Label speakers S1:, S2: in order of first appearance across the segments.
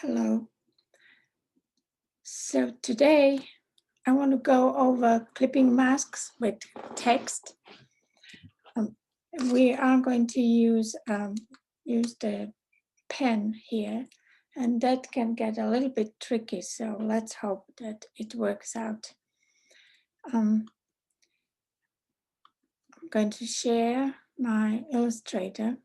S1: Hello. So today I want to go over clipping masks with text. We are going to use the pen here, and that can get a little bit tricky. So let's hope that it works out. I'm going to share my Illustrator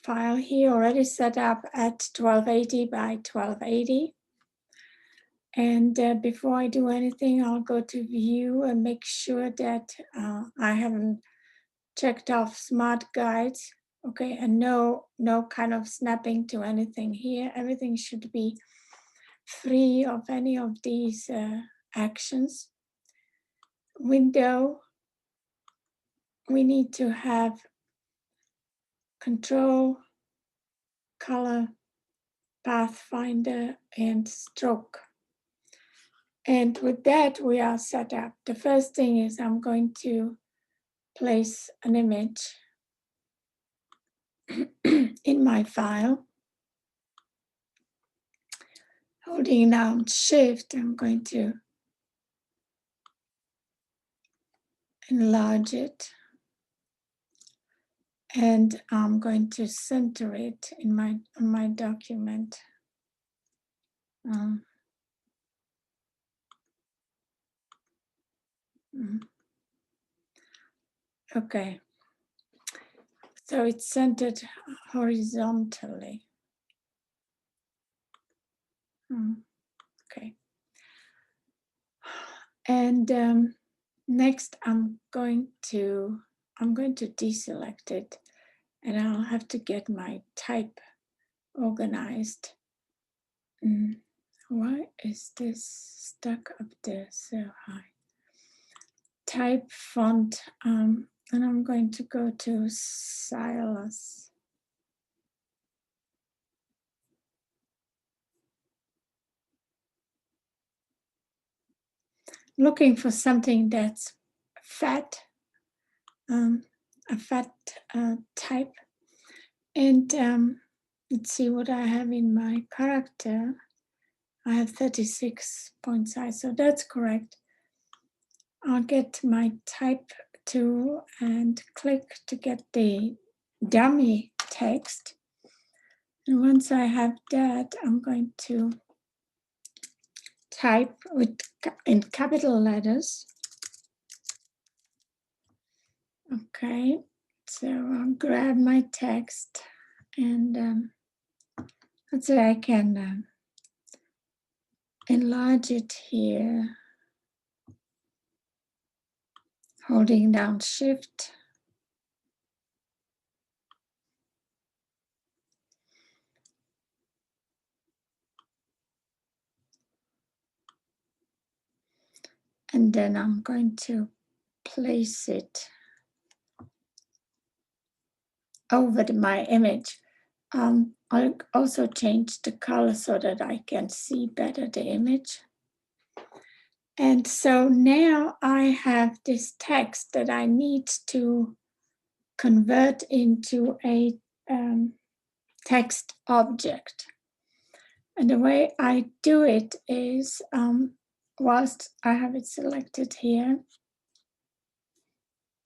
S1: file here, already set up at 1280 by 1280. And before I do anything, I'll go to view and make sure that I haven't checked off smart guides. Okay, and no kind of snapping to anything here. Everything should be free of any of these actions. Window, we need to have control, color, pathfinder, and stroke. And with that, we are set up. The first thing is I'm going to place an image in my file. Holding down Shift, I'm going to enlarge it. And I'm going to center it in my document. Okay. So it's centered horizontally. Okay. And next I'm going to deselect it, and I'll have to get my type organized. Why is this stuck up there so high? Type font, and I'm going to go to Silas. Looking for something that's fat, a fat type. And let's see what I have in my character. I have 36 point size, so that's correct. I'll get my type tool and click to get the dummy text. And once I have that, I'm going to type in capital letters. Okay, so I'll grab my text, and let's say I can enlarge it here, holding down Shift. And then I'm going to place it over my image. I'll also change the color so that I can see better the image. And so now I have this text that I need to convert into a text object. And the way I do it is, whilst I have it selected here,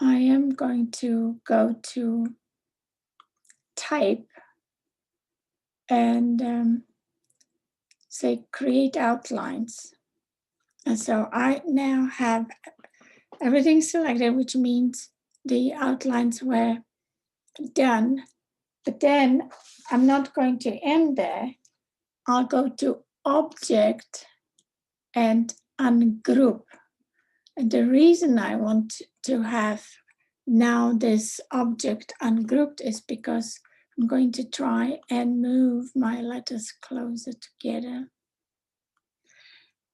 S1: I am going to go to Type and say Create Outlines. And so I now have everything selected, which means the outlines were done. But then I'm not going to end there. I'll go to Object and Ungroup. And the reason I want to have now this object ungrouped is because I'm going to try and move my letters closer together.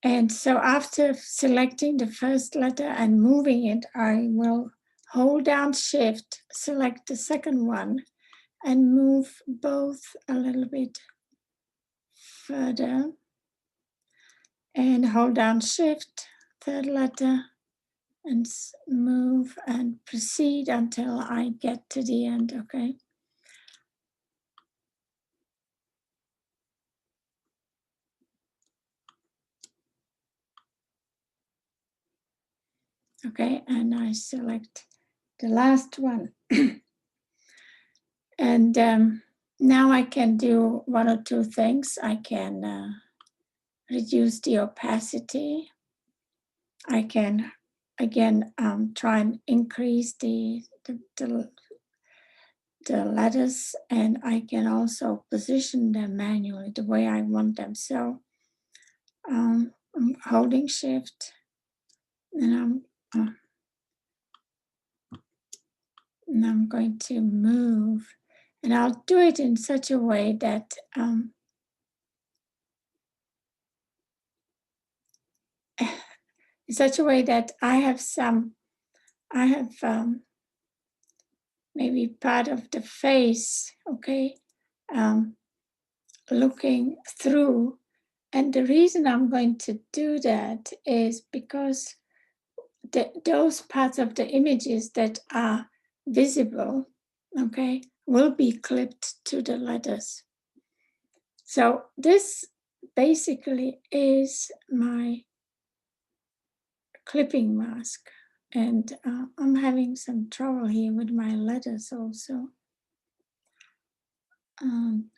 S1: And so after selecting the first letter and moving it, I will hold down Shift, select the second one, and move both a little bit further. And hold down Shift, third letter, and move and proceed until I get to the end, okay? Okay, and I select the last one. And now I can do one or two things. I can reduce the opacity. I can again try and increase the letters, and I can also position them manually the way I want them. So I'm holding shift, and I'm going to move, and I'll do it in such a way that I have maybe part of the face, okay, um, looking through. And the reason I'm going to do that is because those parts of the images that are visible, okay, will be clipped to the letters. So this basically is my clipping mask. And I'm having some trouble here with my letters also. Um,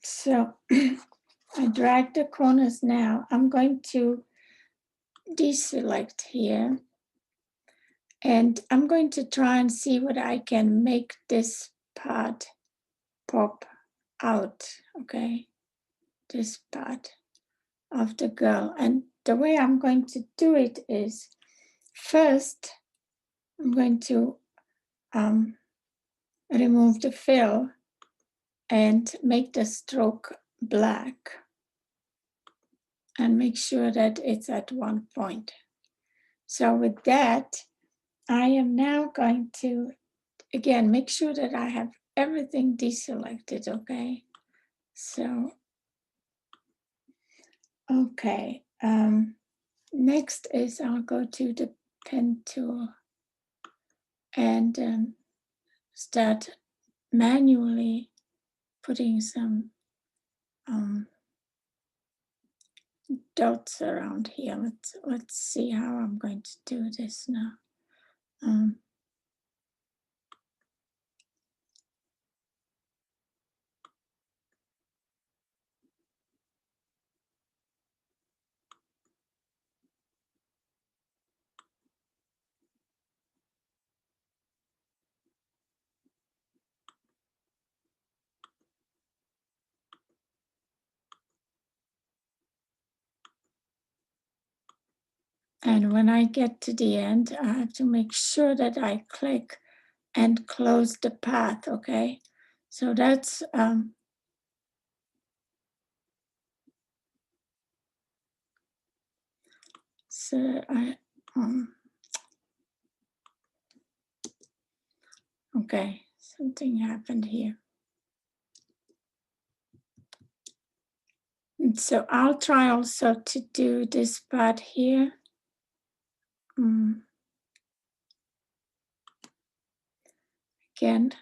S1: so I drag the corners now. I'm going to deselect here, and I'm going to try and see what I can make this part pop out, okay? This part of the girl. And the way I'm going to do it is, first, I'm going to remove the fill and make the stroke black and make sure that it's at one point. So with that, I am now going to, again, make sure that I have everything deselected, okay? So, okay. Next is I'll go to the pen tool and start manually putting some dots around here. Let's see how I'm going to do this now. And when I get to the end, I have to make sure that I click and close the path, okay? So that's, so okay, something happened here. And so I'll try also to do this part here. Again.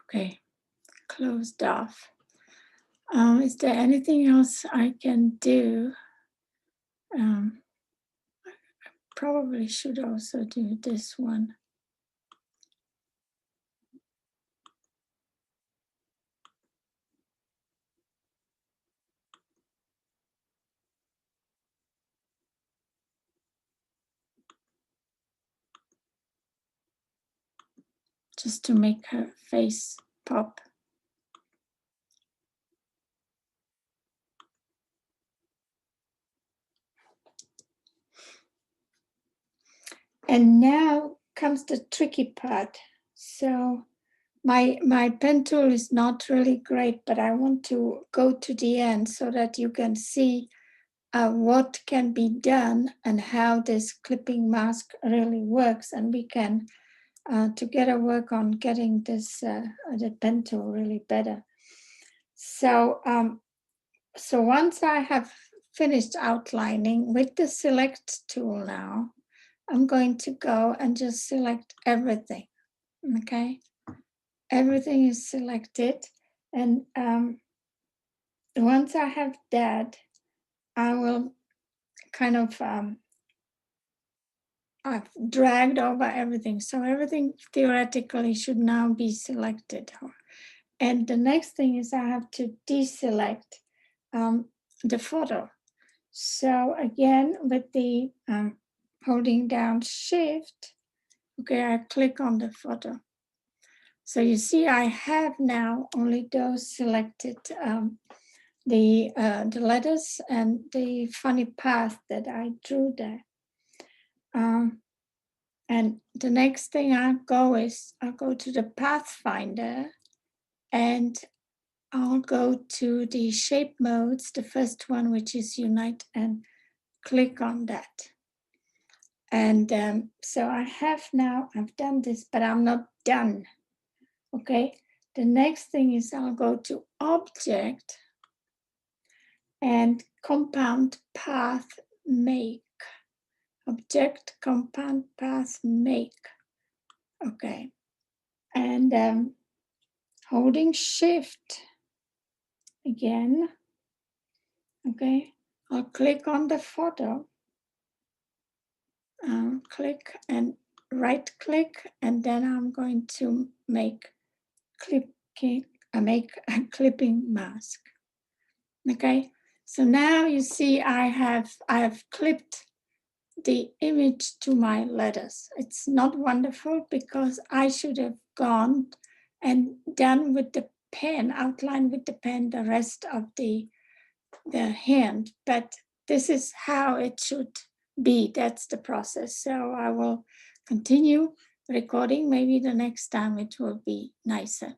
S1: Okay, closed off. Is there anything else I can do? Probably should also do this one. Just to make her face pop. And now comes the tricky part. So my pen tool is not really great, but I want to go to the end so that you can see what can be done and how this clipping mask really works. And we can together work on getting this the pen tool really better. So, so once I have finished outlining with the select tool now, I'm going to go and just select everything, okay? Everything is selected. And once I have that, I will kind of, I've dragged over everything. So everything theoretically should now be selected. And the next thing is I have to deselect the photo. So again, with the holding down Shift, okay, I click on the photo. So you see, I have now only those selected, the letters and the funny path that I drew there. And the next thing I'll go to the Pathfinder, and I'll go to the shape modes, the first one, which is Unite, and click on that. And so I've done this, but I'm not done. Okay. The next thing is I'll go to Object and Compound Path Make. Object Compound Path Make. Okay. And holding Shift again. Okay. I'll click on the photo. Click and right click, and then I'm going to make make a clipping mask. Okay, so now you see I have clipped the image to my letters. It's not wonderful because I should have gone and done with the pen, outline with the pen, the rest of the hand, but this is how it should be. That's the process. So I will continue recording. Maybe the next time it will be nicer.